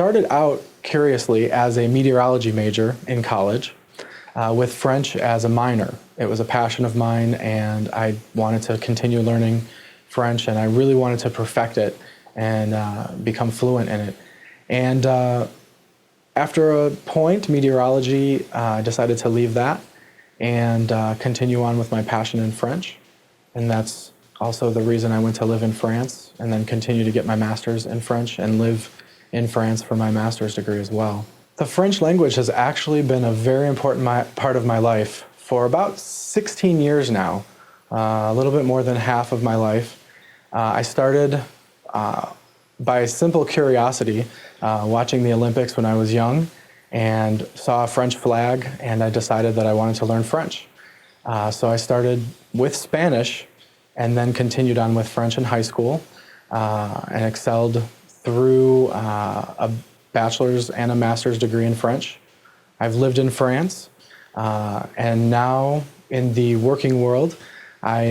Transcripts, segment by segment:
started out curiously as a meteorology major in college with French as a minor. It was a passion of mine, and I wanted to continue learning French, and I really wanted to perfect it and become fluent in it. And after a point, meteorology, I decided to leave that and continue on with my passion in French. And that's also the reason I went to live in France and then continue to get my master's in French and live in France for my master's degree as well. The French language has actually been a very important part of my life for about 16 years now, a little bit more than half of my life. I started by simple curiosity, watching the Olympics when I was young and saw a French flag, and I decided that I wanted to learn French. So I started with Spanish and then continued on with French in high school and excelled through a bachelor's and a master's degree in French. I've lived in France, and now in the working world, I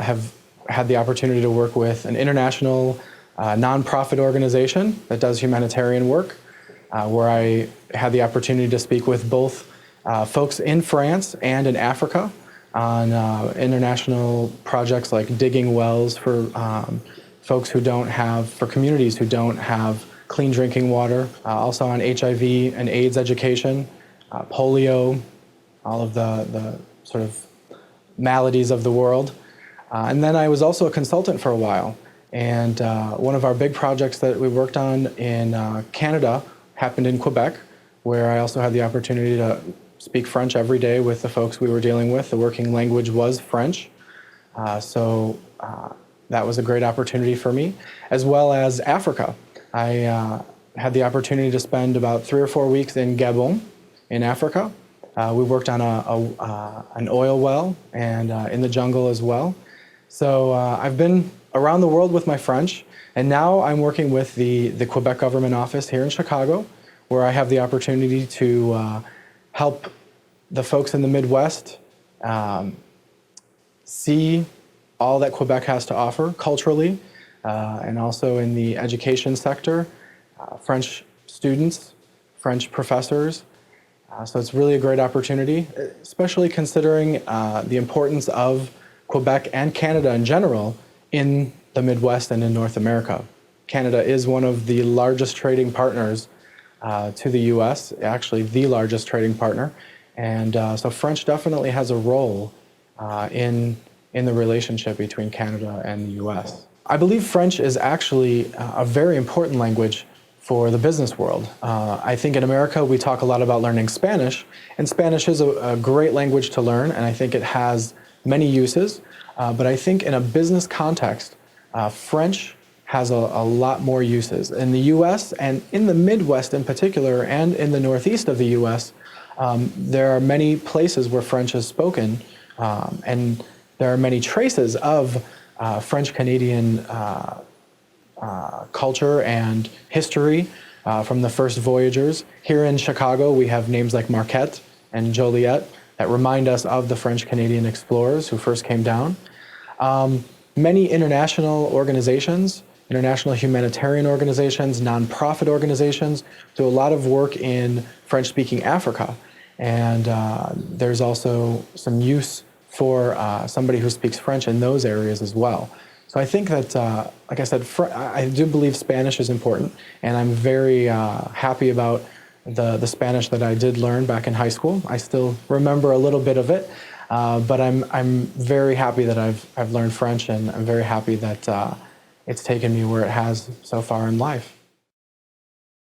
have had the opportunity to work with an international nonprofit organization that does humanitarian work, where I had the opportunity to speak with both folks in France and in Africa on international projects like digging wells for folks who don't have, for communities who don't have clean drinking water, also on HIV and AIDS education, polio, all of the sort of maladies of the world. And then I was also a consultant for a while. And one of our big projects that we worked on in Canada happened in Quebec, where I also had the opportunity to speak French every day with the folks we were dealing with. The working language was French. So that was a great opportunity for me, as well as Africa. I had the opportunity to spend about 3 or 4 weeks in Gabon, in Africa. We worked on an oil well and in the jungle as well. So I've been around the world with my French, and now I'm working with the Quebec government office here in Chicago, where I have the opportunity to help the folks in the Midwest see all that Quebec has to offer culturally, and also in the education sector, French students, French professors. So it's really a great opportunity, especially considering the importance of Quebec and Canada in general in the Midwest and in North America. Canada is one of the largest trading partners to the US, actually the largest trading partner. And so French definitely has a role in the relationship between Canada and the US. I believe French is actually a very important language for the business world. I think in America we talk a lot about learning Spanish, and Spanish is a great language to learn, and I think it has many uses. But I think in a business context, French has a lot more uses. In the US and in the Midwest in particular, and in the Northeast of the US, there are many places where French is spoken, and there are many traces of French-Canadian culture and history from the first voyagers. Here in Chicago, we have names like Marquette and Joliet that remind us of the French-Canadian explorers who first came down. Many international organizations, international humanitarian organizations, nonprofit organizations, do a lot of work in French-speaking Africa. And there's also some use for somebody who speaks French in those areas as well. So I think that, like I said, I do believe Spanish is important, and I'm very happy about the Spanish that I did learn back in high school. I still remember a little bit of it, but I'm very happy that I've learned French, and I'm very happy that it's taken me where it has so far in life.